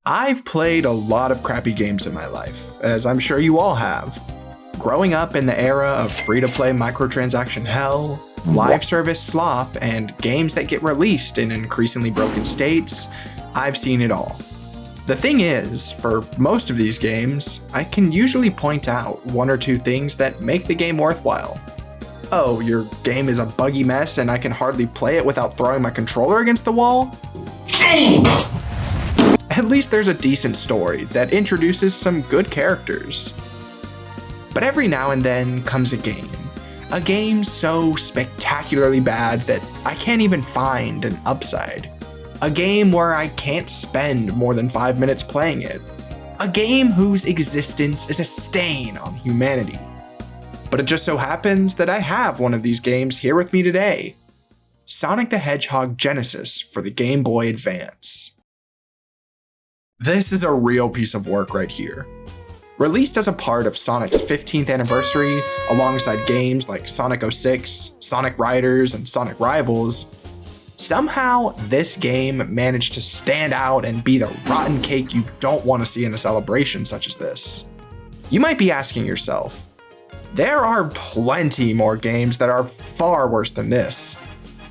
I've played a lot of crappy games in my life, as I'm sure you all have. Growing up in the era of free-to-play microtransaction hell, live service slop, and games that get released in increasingly broken states, I've seen it all. The thing is, for most of these games, I can usually point out one or two things that make the game worthwhile. Oh, your game is a buggy mess and I can hardly play it without throwing my controller against the wall? At least there's a decent story that introduces some good characters. But every now and then comes a game so spectacularly bad that I can't even find an upside. A game where I can't spend more than 5 minutes playing it. A game whose existence is a stain on humanity. But it just so happens that I have one of these games here with me today. Sonic the Hedgehog Genesis for the Game Boy Advance. This is a real piece of work right here. Released as a part of Sonic's 15th anniversary, alongside games like Sonic 06, Sonic Riders, and Sonic Rivals, somehow this game managed to stand out and be the rotten cake you don't want to see in a celebration such as this. You might be asking yourself, there are plenty more games that are far worse than this.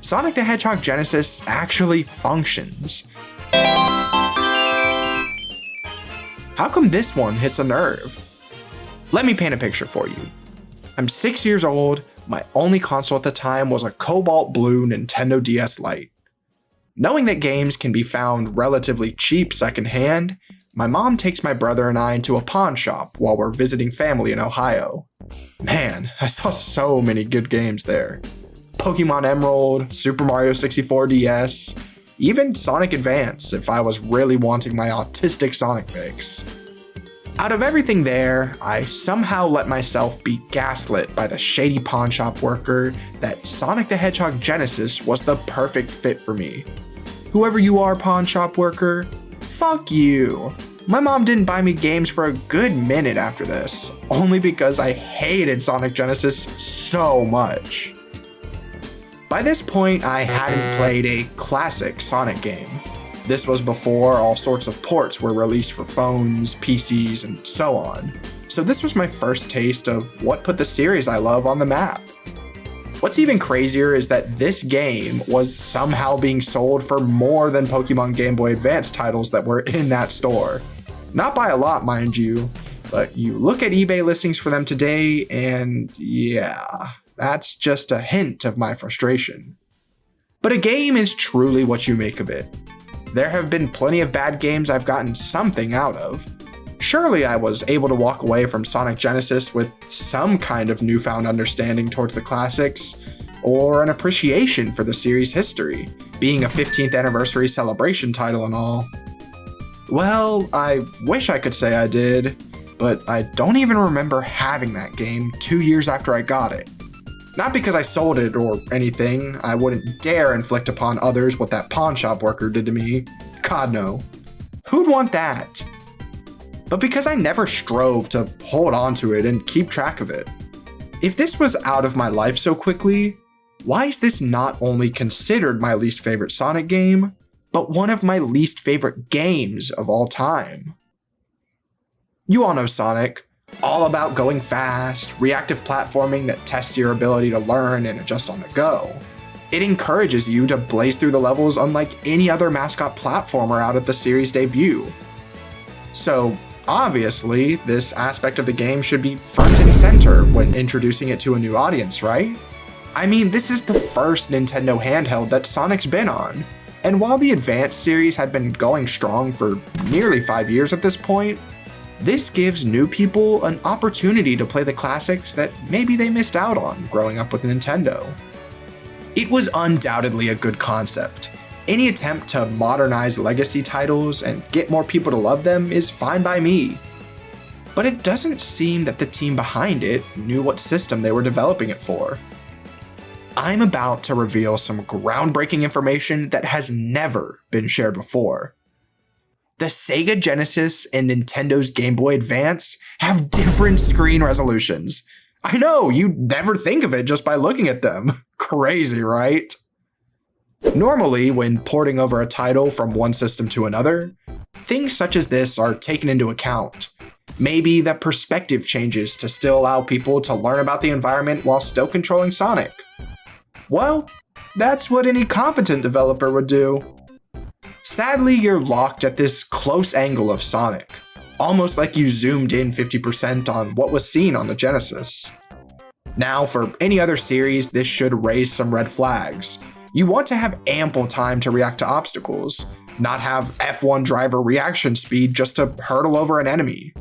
Sonic the Hedgehog Genesis actually functions. How come this one hits a nerve? Let me paint a picture for you. I'm 6 years old, my only console at the time was a cobalt blue Nintendo DS Lite. Knowing that games can be found relatively cheap secondhand, my mom takes my brother and I into a pawn shop while we're visiting family in Ohio. Man, I saw so many good games there. Pokemon Emerald, Super Mario 64 DS, even Sonic Advance if I was really wanting my autistic Sonic fix. Out of everything there, I somehow let myself be gaslit by the shady pawn shop worker that Sonic the Hedgehog Genesis was the perfect fit for me. Whoever you are, pawn shop worker, fuck you. My mom didn't buy me games for a good minute after this, only because I hated Sonic Genesis so much. By this point, I hadn't played a classic Sonic game. This was before all sorts of ports were released for phones, PCs, and so on. So this was my first taste of what put the series I love on the map. What's even crazier is that this game was somehow being sold for more than Pokemon Game Boy Advance titles that were in that store. Not by a lot, mind you, but you look at eBay listings for them today and yeah, that's just a hint of my frustration. But a game is truly what you make of it. There have been plenty of bad games I've gotten something out of. Surely I was able to walk away from Sonic Genesis with some kind of newfound understanding towards the classics, or an appreciation for the series' history, being a 15th anniversary celebration title and all. Well, I wish I could say I did, but I don't even remember having that game 2 years after I got it. Not because I sold it or anything, I wouldn't dare inflict upon others what that pawn shop worker did to me. God no. Who'd want that? But because I never strove to hold on to it and keep track of it. If this was out of my life so quickly, why is this not only considered my least favorite Sonic game, but one of my least favorite games of all time? You all know Sonic. All about going fast, reactive platforming that tests your ability to learn and adjust on the go. It encourages you to blaze through the levels unlike any other mascot platformer out at the series' debut. So, obviously, this aspect of the game should be front and center when introducing it to a new audience, right? I mean, this is the first Nintendo handheld that Sonic's been on. And while the Advance series had been going strong for nearly 5 years at this point, this gives new people an opportunity to play the classics that maybe they missed out on growing up with Nintendo. It was undoubtedly a good concept. Any attempt to modernize legacy titles and get more people to love them is fine by me. But it doesn't seem that the team behind it knew what system they were developing it for. I'm about to reveal some groundbreaking information that has never been shared before. The Sega Genesis and Nintendo's Game Boy Advance have different screen resolutions. I know, you'd never think of it just by looking at them. Crazy, right? Normally, when porting over a title from one system to another, things such as this are taken into account. Maybe the perspective changes to still allow people to learn about the environment while still controlling Sonic. Well, that's what any competent developer would do. Sadly, you're locked at this close angle of Sonic, almost like you zoomed in 50% on what was seen on the Genesis. Now, for any other series, this should raise some red flags. You want to have ample time to react to obstacles, not have F1 driver reaction speed just to hurdle over an enemy.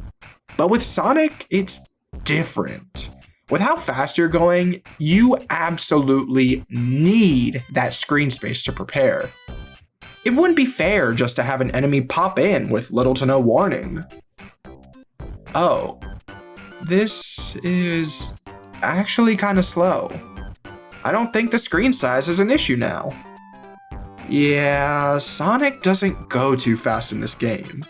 But with Sonic, it's different. With how fast you're going, you absolutely need that screen space to prepare. It wouldn't be fair just to have an enemy pop in with little to no warning. Oh, this is actually kind of slow. I don't think the screen size is an issue now. Yeah, Sonic doesn't go too fast in this game.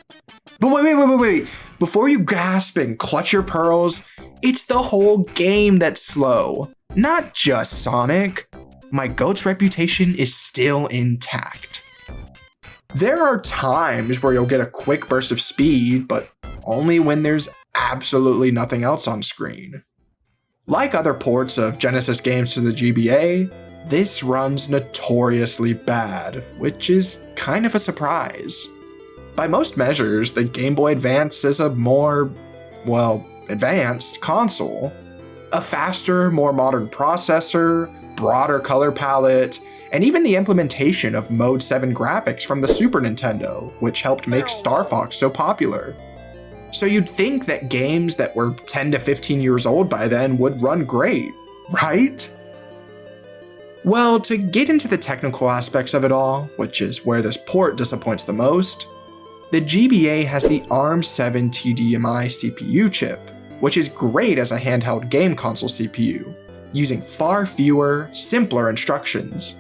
But wait. Before you gasp and clutch your pearls, it's the whole game that's slow, not just Sonic. My GOAT's reputation is still intact. There are times where you'll get a quick burst of speed, but only when there's absolutely nothing else on screen. Like other ports of Genesis games to the GBA, this runs notoriously bad, which is kind of a surprise. By most measures, the Game Boy Advance is a more, advanced console. A faster, more modern processor, broader color palette, and even the implementation of Mode 7 graphics from the Super Nintendo, which helped make Star Fox so popular. So you'd think that games that were 10 to 15 years old by then would run great, right? Well, to get into the technical aspects of it all, which is where this port disappoints the most, the GBA has the ARM7 TDMI CPU chip, which is great as a handheld game console CPU, using far fewer, simpler instructions.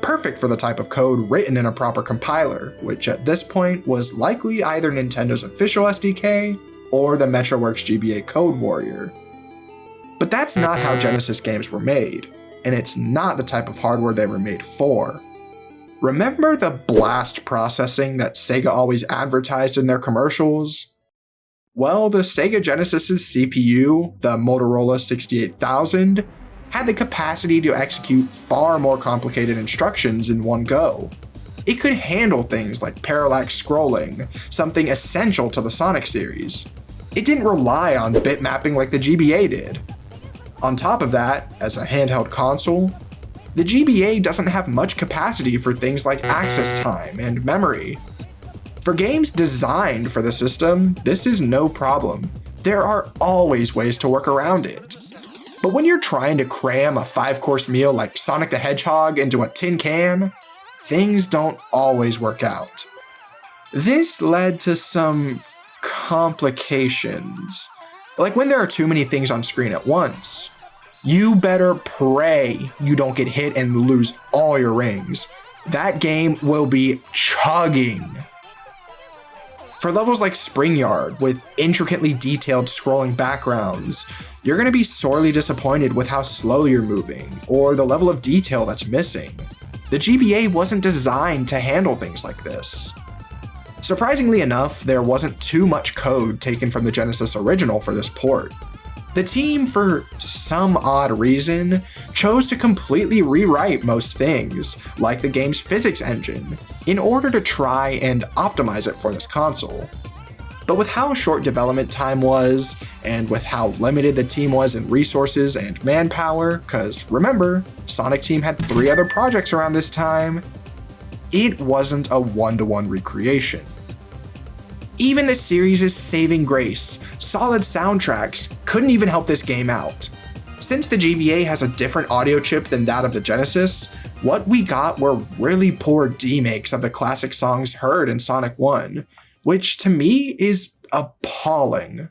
Perfect for the type of code written in a proper compiler, which at this point was likely either Nintendo's official SDK or the MetroWorks GBA Code Warrior. But that's not how Genesis games were made, and it's not the type of hardware they were made for. Remember the blast processing that Sega always advertised in their commercials? Well, the Sega Genesis's CPU, the Motorola 68000, had the capacity to execute far more complicated instructions in one go. It could handle things like parallax scrolling, something essential to the Sonic series. It didn't rely on bit mapping like the GBA did. On top of that, as a handheld console, the GBA doesn't have much capacity for things like access time and memory. For games designed for the system, this is no problem. There are always ways to work around it. But when you're trying to cram a 5-course meal like Sonic the Hedgehog into a tin can, things don't always work out. This led to some complications. Like when there are too many things on screen at once. You better pray you don't get hit and lose all your rings. That game will be chugging. For levels like Spring Yard, with intricately detailed scrolling backgrounds, you're going to be sorely disappointed with how slow you're moving, or the level of detail that's missing. The GBA wasn't designed to handle things like this. Surprisingly enough, there wasn't too much code taken from the Genesis original for this port. The team, for some odd reason, chose to completely rewrite most things, like the game's physics engine, in order to try and optimize it for this console. But with how short development time was, and with how limited the team was in resources and manpower, cause remember, Sonic Team had 3 other projects around this time, it wasn't a one-to-one recreation. Even the series' saving grace, solid soundtracks, couldn't even help this game out. Since the GBA has a different audio chip than that of the Genesis, what we got were really poor demakes of the classic songs heard in Sonic 1, which to me is appalling.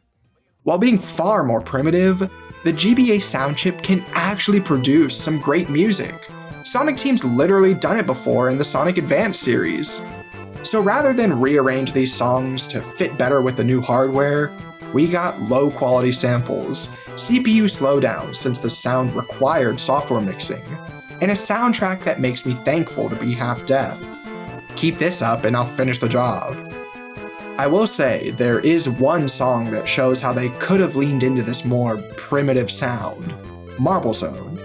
While being far more primitive, the GBA sound chip can actually produce some great music. Sonic Team's literally done it before in the Sonic Advance series. So rather than rearrange these songs to fit better with the new hardware, we got low quality samples, CPU slowdowns since the sound required software mixing, and a soundtrack that makes me thankful to be half deaf. Keep this up and I'll finish the job. I will say, there is one song that shows how they could have leaned into this more primitive sound, Marble Zone.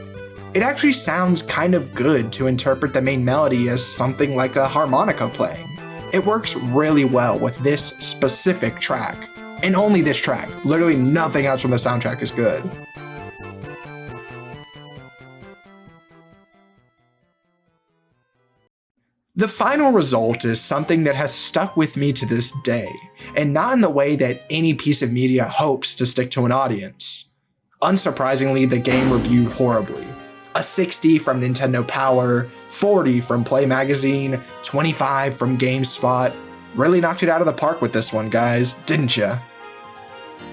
It actually sounds kind of good to interpret the main melody as something like a harmonica playing. It works really well with this specific track, and only this track. Literally nothing else from the soundtrack is good. The final result is something that has stuck with me to this day, and not in the way that any piece of media hopes to stick to an audience. Unsurprisingly, the game reviewed horribly. A 60 from Nintendo Power, 40 from Play Magazine, 25 from GameSpot. Really knocked it out of the park with this one, guys, didn't ya?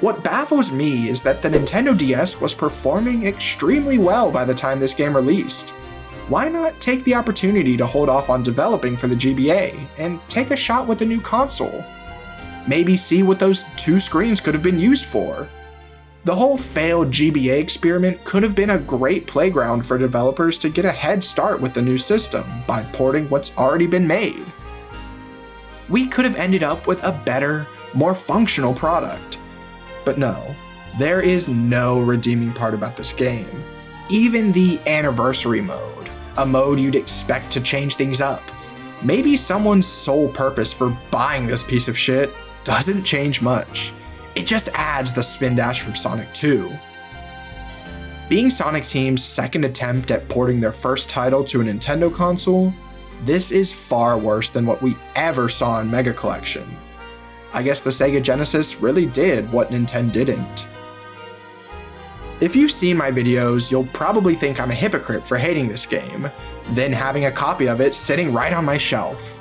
What baffles me is that the Nintendo DS was performing extremely well by the time this game released. Why not take the opportunity to hold off on developing for the GBA and take a shot with the new console? Maybe see what those two screens could have been used for. The whole failed GBA experiment could have been a great playground for developers to get a head start with the new system by porting what's already been made. We could have ended up with a better, more functional product. But no, there is no redeeming part about this game. Even the anniversary mode, a mode you'd expect to change things up. Maybe someone's sole purpose for buying this piece of shit doesn't change much. It just adds the spin dash from Sonic 2. Being Sonic Team's second attempt at porting their first title to a Nintendo console, this is far worse than what we ever saw in Mega Collection. I guess the Sega Genesis really did what Nintendo didn't. If you've seen my videos, you'll probably think I'm a hypocrite for hating this game, then having a copy of it sitting right on my shelf.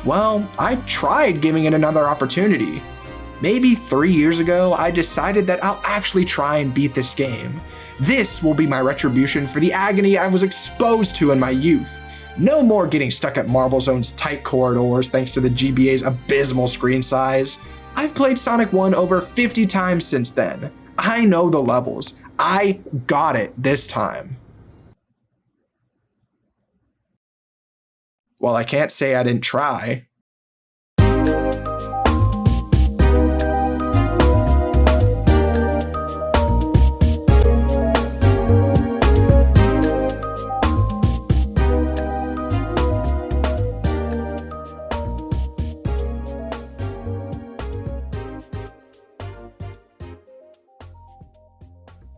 Well, I tried giving it another opportunity. Maybe 3 years ago, I decided that I'll actually try and beat this game. This will be my retribution for the agony I was exposed to in my youth. No more getting stuck at Marble Zone's tight corridors thanks to the GBA's abysmal screen size. I've played Sonic 1 over 50 times since then. I know the levels. I got it this time. Well, I can't say I didn't try.